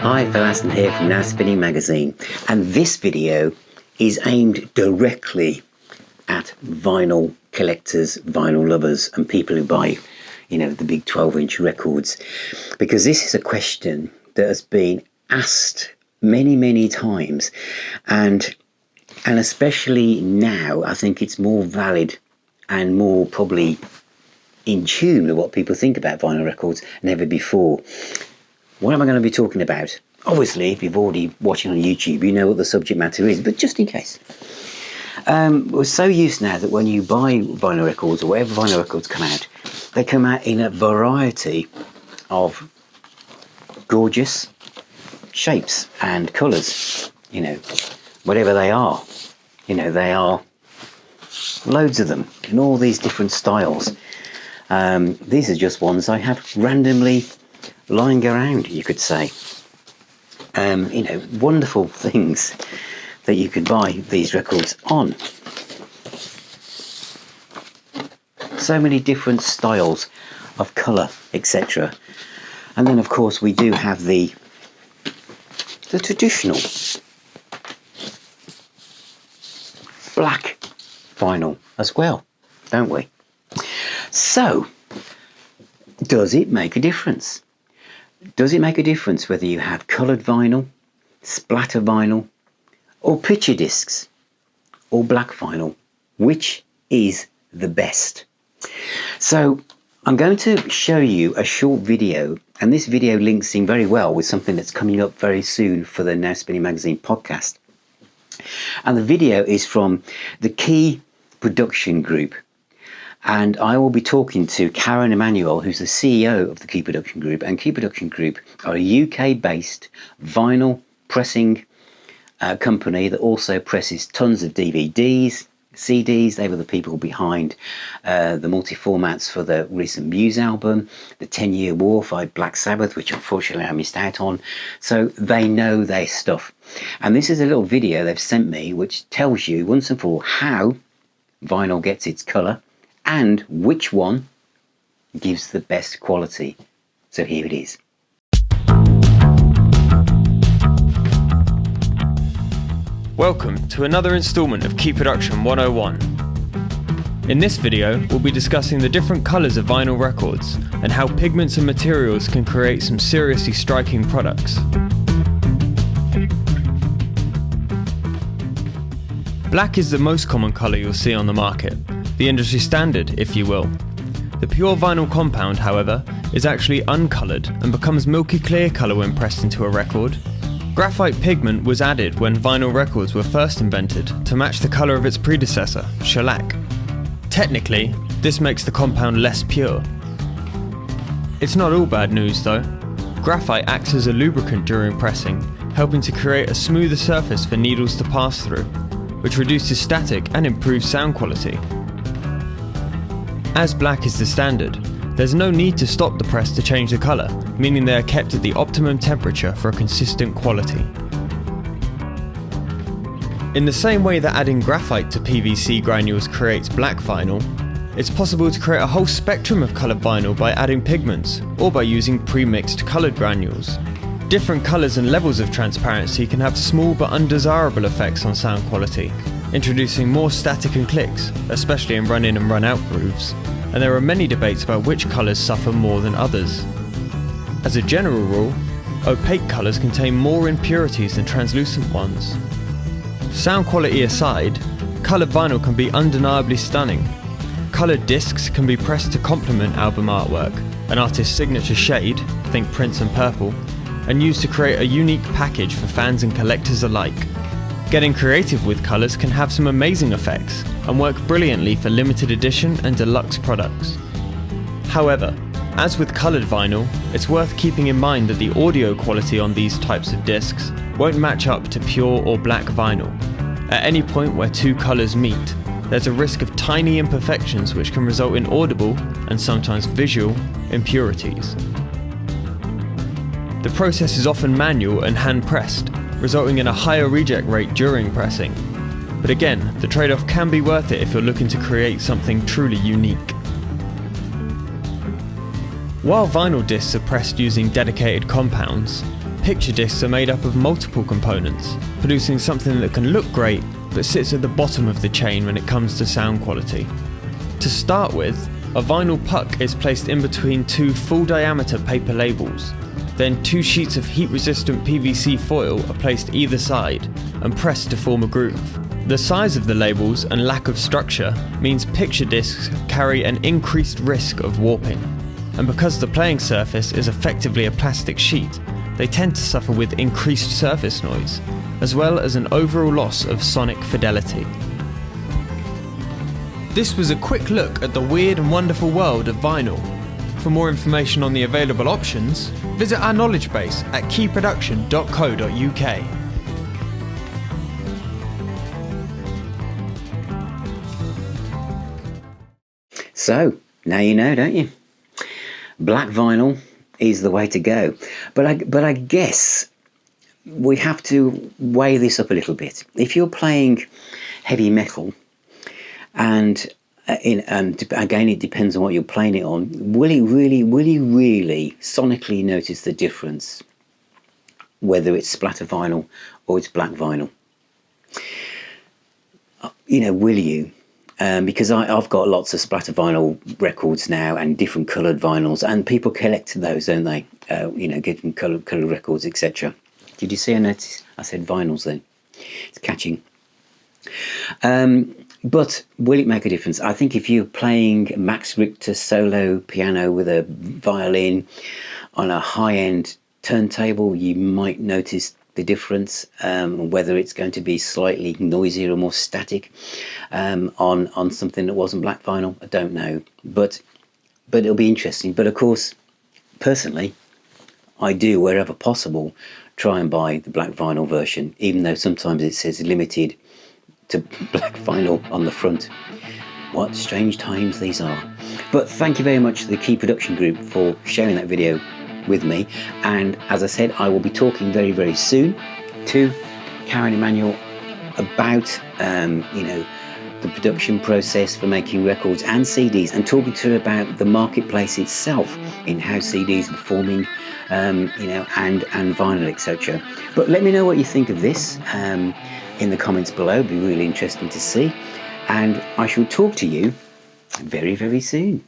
Hi, Phil Aston here from Now Spinning Magazine, and this video is aimed directly at vinyl collectors, vinyl lovers, and people who buy, the big 12-inch records, because this is a question that has been asked many, many times, and especially now, I think it's more valid and more probably in tune with what people think about vinyl records than ever before. What am I going to be talking about? Obviously, if you've already watching on YouTube, you know what the subject matter is, but just in case. We're so used now that when you buy vinyl records or whatever vinyl records come out, they come out in a variety of gorgeous shapes and colours, whatever they are. They are loads of them in all these different styles. These are just ones I have randomly lying around, you could say. Wonderful things that you could buy these records on. So many different styles of colour, etc. And then of course we do have the traditional black vinyl as well, don't we? So, does it make a difference? Does it make a difference whether you have coloured vinyl, splatter vinyl, or picture discs, or black vinyl? Which is the best? So, I'm going to show you a short video, and this video links in very well with something that's coming up very soon for the Now Spinning Magazine podcast. And the video is from the Key Production Group. And I will be talking to Karen Emanuel, who's the CEO of the Key Production Group. And Key Production Group are a UK-based vinyl pressing company that also presses tons of DVDs, CDs. They were the people behind the multi-formats for the recent Muse album, the 10-Year War by Black Sabbath, which unfortunately I missed out on. So they know their stuff. And this is a little video they've sent me which tells you once and for all how vinyl gets its colour and which one gives the best quality. So here it is. Welcome to another instalment of Key Production 101. In this video, we'll be discussing the different colours of vinyl records and how pigments and materials can create some seriously striking products. Black is the most common colour you'll see on the market, the industry standard, if you will. The pure vinyl compound, however, is actually uncoloured and becomes milky clear colour when pressed into a record. Graphite pigment was added when vinyl records were first invented to match the colour of its predecessor, shellac. Technically, this makes the compound less pure. It's not all bad news though. Graphite acts as a lubricant during pressing, helping to create a smoother surface for needles to pass through, which reduces static and improves sound quality. As black is the standard, there's no need to stop the press to change the colour, meaning they are kept at the optimum temperature for a consistent quality. In the same way that adding graphite to PVC granules creates black vinyl, it's possible to create a whole spectrum of coloured vinyl by adding pigments, or by using pre-mixed coloured granules. Different colours and levels of transparency can have small but undesirable effects on sound quality, introducing more static and clicks, especially in run-in and run-out grooves, and there are many debates about which colours suffer more than others. As a general rule, opaque colours contain more impurities than translucent ones. Sound quality aside, coloured vinyl can be undeniably stunning. Coloured discs can be pressed to complement album artwork, an artist's signature shade, think Prince and purple, and used to create a unique package for fans and collectors alike. Getting creative with colours can have some amazing effects and work brilliantly for limited edition and deluxe products. However, as with coloured vinyl, it's worth keeping in mind that the audio quality on these types of discs won't match up to pure or black vinyl. At any point where two colours meet, there's a risk of tiny imperfections which can result in audible, and sometimes visual, impurities. The process is often manual and hand-pressed, resulting in a higher reject rate during pressing. But again, the trade-off can be worth it if you're looking to create something truly unique. While vinyl discs are pressed using dedicated compounds, picture discs are made up of multiple components, producing something that can look great but sits at the bottom of the chain when it comes to sound quality. To start with, a vinyl puck is placed in between two full diameter paper labels. Then 2 sheets of heat-resistant PVC foil are placed either side and pressed to form a groove. The size of the labels and lack of structure means picture discs carry an increased risk of warping. And because the playing surface is effectively a plastic sheet, they tend to suffer with increased surface noise, as well as an overall loss of sonic fidelity. This was a quick look at the weird and wonderful world of vinyl. For more information on the available options, visit our knowledge base at keyproduction.co.uk. So, now you know, don't you? Black vinyl is the way to go. But I guess we have to weigh this up a little bit. If you're playing heavy metal, and again, it depends on what you're playing it on, will you really sonically notice the difference, whether it's splatter vinyl or it's black vinyl? Will you? Because I've got lots of splatter vinyl records now and different coloured vinyls, and people collect those, don't they? Get them coloured records, etc. Did you see? I said vinyls then. It's catching. But will it make a difference? I think if you're playing Max Richter solo piano with a violin on a high-end turntable, you might notice the difference, whether it's going to be slightly noisier or more static on something that wasn't black vinyl. I don't know, but it'll be interesting. But of course, personally, I do, wherever possible, try and buy the black vinyl version, even though sometimes it says limited to black vinyl on the front. What strange times these are. But thank you very much to the Key Production Group for sharing that video with me, and as I said, I will be talking very, very soon to Karen Emanuel about the production process for making records and CDs, and talking to her about the marketplace itself in how CDs are performing, and vinyl, etc. But let me know what you think of this in the comments below. It'd be really interesting to see, and I shall talk to you very, very soon.